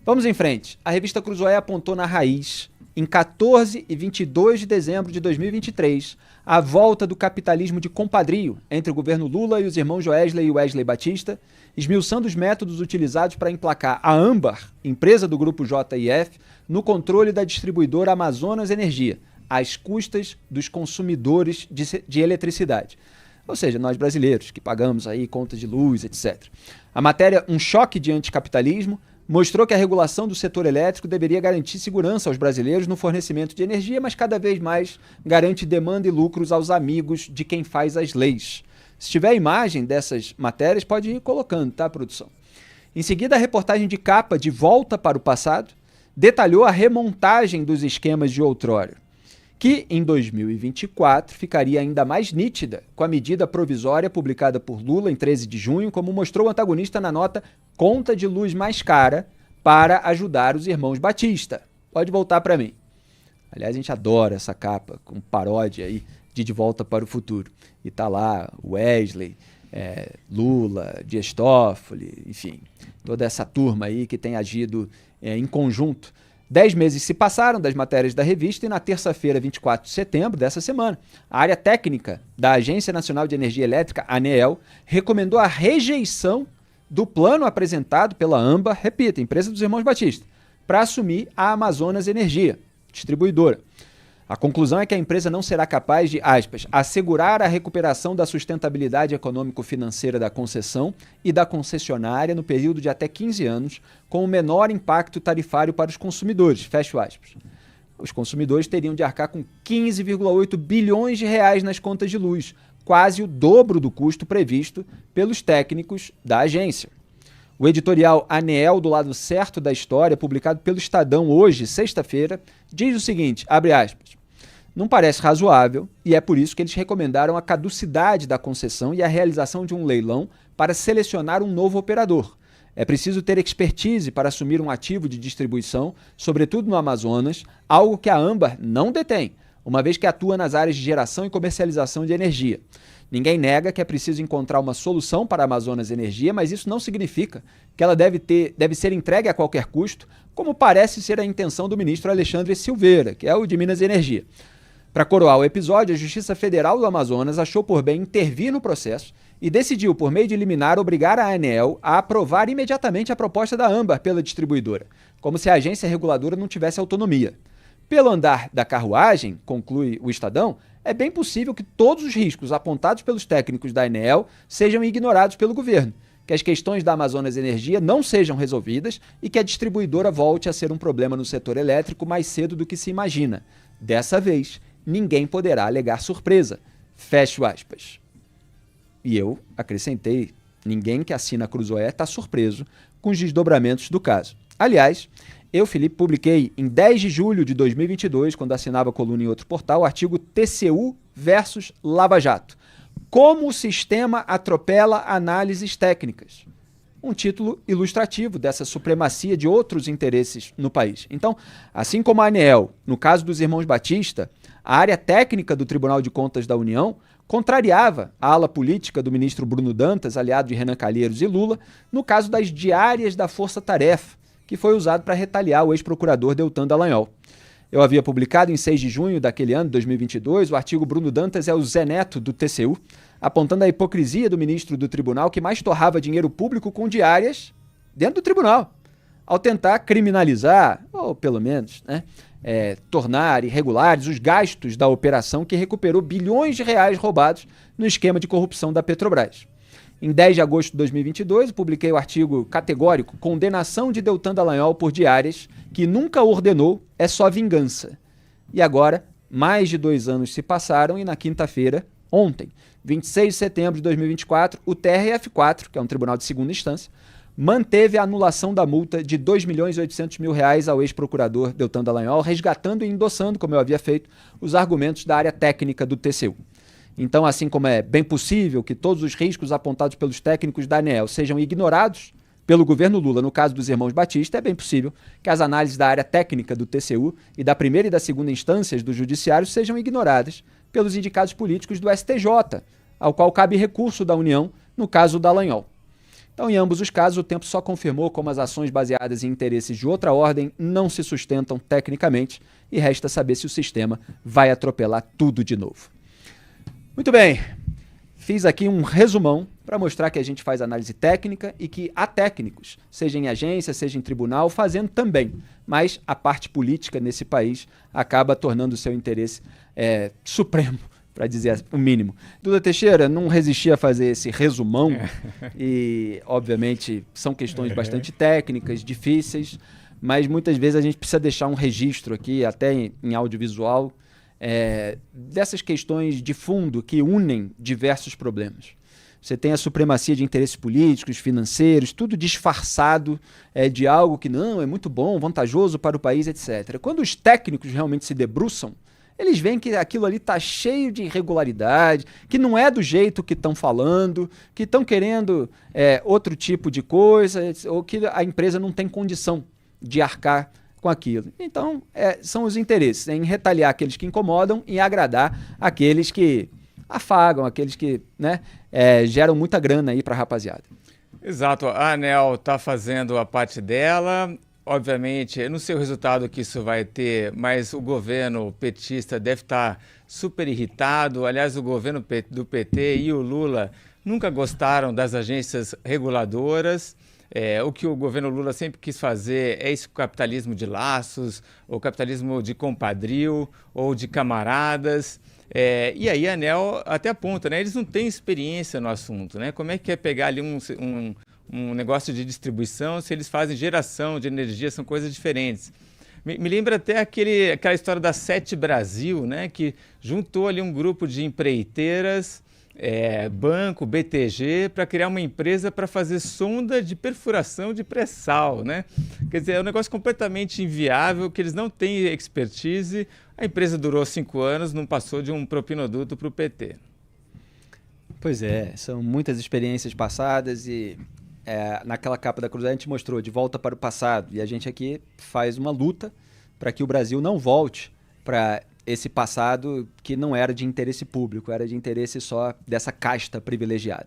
Vamos em frente. A revista Cruzoé apontou na Raiz, em 14 e 22 de dezembro de 2023, a volta do capitalismo de compadrio entre o governo Lula e os irmãos Joesley e Wesley Batista, esmiuçando os métodos utilizados para emplacar a Âmbar, empresa do grupo JIF, no controle da distribuidora Amazonas Energia, às custas dos consumidores de eletricidade. Ou seja, nós brasileiros, que pagamos aí contas de luz, etc. A matéria Um Choque de Anticapitalismo mostrou que a regulação do setor elétrico deveria garantir segurança aos brasileiros no fornecimento de energia, mas cada vez mais garante demanda e lucros aos amigos de quem faz as leis. Se tiver imagem dessas matérias, pode ir colocando, tá, produção? Em seguida, a reportagem de capa De Volta para o Passado detalhou a remontagem dos esquemas de outrora, que em 2024 ficaria ainda mais nítida com a medida provisória publicada por Lula em 13 de junho, como mostrou o antagonista na nota Conta de Luz Mais Cara para ajudar os irmãos Batista. Pode voltar para mim. Aliás, a gente adora essa capa com paródia aí de Volta para o Futuro. E tá lá Wesley, Lula, Dias Toffoli, enfim, toda essa turma aí que tem agido em conjunto. 10 meses se passaram das matérias da revista e na terça-feira, 24 de setembro dessa semana, a área técnica da Agência Nacional de Energia Elétrica, ANEEL, recomendou a rejeição do plano apresentado pela Âmbar, repita, empresa dos irmãos Batista, para assumir a Amazonas Energia, distribuidora. A conclusão é que a empresa não será capaz de, aspas, assegurar a recuperação da sustentabilidade econômico-financeira da concessão e da concessionária no período de até 15 anos, com o menor impacto tarifário para os consumidores, fecho aspas. Os consumidores teriam de arcar com 15,8 bilhões de reais nas contas de luz, quase o dobro do custo previsto pelos técnicos da agência. O editorial ANEEL do lado certo da história, publicado pelo Estadão hoje, sexta-feira, diz o seguinte, abre aspas, não parece razoável e é por isso que eles recomendaram a caducidade da concessão e a realização de um leilão para selecionar um novo operador. É preciso ter expertise para assumir um ativo de distribuição, sobretudo no Amazonas, algo que a Âmbar não detém, uma vez que atua nas áreas de geração e comercialização de energia. Ninguém nega que é preciso encontrar uma solução para a Amazonas Energia, mas isso não significa que ela deve ser entregue a qualquer custo, como parece ser a intenção do ministro Alexandre Silveira, que é o de Minas e Energia. Para coroar o episódio, a Justiça Federal do Amazonas achou por bem intervir no processo e decidiu, por meio de liminar, obrigar a ANEEL a aprovar imediatamente a proposta da Âmbar pela distribuidora, como se a agência reguladora não tivesse autonomia. Pelo andar da carruagem, conclui o Estadão, é bem possível que todos os riscos apontados pelos técnicos da ANEEL sejam ignorados pelo governo, que as questões da Amazonas Energia não sejam resolvidas e que a distribuidora volte a ser um problema no setor elétrico mais cedo do que se imagina. Dessa vez, ninguém poderá alegar surpresa. Fecho aspas. E eu acrescentei, ninguém que assina a Cruzoé está surpreso com os desdobramentos do caso. Aliás, eu, Felipe, publiquei em 10 de julho de 2022, quando assinava a coluna em outro portal, o artigo TCU versus Lava Jato. Como o sistema atropela análises técnicas. Um título ilustrativo dessa supremacia de outros interesses no país. Então, assim como a ANEEL, no caso dos irmãos Batista, a área técnica do Tribunal de Contas da União contrariava a ala política do ministro Bruno Dantas, aliado de Renan Calheiros e Lula, no caso das diárias da Força Tarefa, que foi usado para retaliar o ex-procurador Deltan Dallagnol. Eu havia publicado em 6 de junho daquele ano, 2022, o artigo Bruno Dantas é o Zé Neto do TCU, apontando a hipocrisia do ministro do tribunal que mais torrava dinheiro público com diárias dentro do tribunal, ao tentar criminalizar, ou pelo menos, tornar irregulares os gastos da operação que recuperou bilhões de reais roubados no esquema de corrupção da Petrobras. Em 10 de agosto de 2022, publiquei o artigo categórico Condenação de Deltan Dallagnol por diárias que nunca ordenou, é só vingança. E agora, mais de 2 anos se passaram e na quinta-feira, ontem, 26 de setembro de 2024, o TRF4, que é um tribunal de segunda instância, manteve a anulação da multa de R$ 2.800.000 ao ex-procurador Deltan Dallagnol, resgatando e endossando, como eu havia feito, os argumentos da área técnica do TCU. Então, assim como é bem possível que todos os riscos apontados pelos técnicos da ANEEL sejam ignorados pelo governo Lula, no caso dos irmãos Batista, é bem possível que as análises da área técnica do TCU e da primeira e da segunda instâncias do judiciário sejam ignoradas pelos indicados políticos do STJ, ao qual cabe recurso da União, no caso do Dallagnol. Então, em ambos os casos, o tempo só confirmou como as ações baseadas em interesses de outra ordem não se sustentam tecnicamente e resta saber se o sistema vai atropelar tudo de novo. Muito bem, fiz aqui um resumão para mostrar que a gente faz análise técnica e que há técnicos, seja em agência, seja em tribunal, fazendo também, mas a parte política nesse país acaba tornando o seu interesse supremo, para dizer o mínimo. Duda Teixeira, não resisti a fazer esse resumão e, obviamente, são questões bastante técnicas, difíceis, mas muitas vezes a gente precisa deixar um registro aqui, até em audiovisual, dessas questões de fundo que unem diversos problemas. Você tem a supremacia de interesses políticos, financeiros, tudo disfarçado de algo que não é muito bom, vantajoso para o país, etc. Quando os técnicos realmente se debruçam, eles veem que aquilo ali está cheio de irregularidade, que não é do jeito que estão falando, que estão querendo outro tipo de coisa, ou que a empresa não tem condição de arcar com aquilo. Então, são os interesses, em retaliar aqueles que incomodam e agradar aqueles que afagam, aqueles que geram muita grana aí para a rapaziada. Exato, a ANEEL está fazendo a parte dela. Obviamente, eu não sei o resultado que isso vai ter, mas o governo petista deve estar super irritado. Aliás, o governo do PT e o Lula nunca gostaram das agências reguladoras. O que o governo Lula sempre quis fazer é esse capitalismo de laços, ou capitalismo de compadrio, ou de camaradas. E aí a ANEEL até aponta, né? Eles não têm experiência no assunto, né? Como é que é pegar ali um negócio de distribuição se eles fazem geração de energia, são coisas diferentes. Me lembra até aquela história da Sete Brasil, né? Que juntou ali um grupo de empreiteiras, banco, BTG, para criar uma empresa para fazer sonda de perfuração de pré-sal, né? Quer dizer, é um negócio completamente inviável, que eles não têm expertise. A empresa durou 5 anos, não passou de um propinoduto para o PT. Pois são muitas experiências passadas e naquela capa da Cruz a gente mostrou de volta para o passado e a gente aqui faz uma luta para que o Brasil não volte para esse passado que não era de interesse público, era de interesse só dessa casta privilegiada.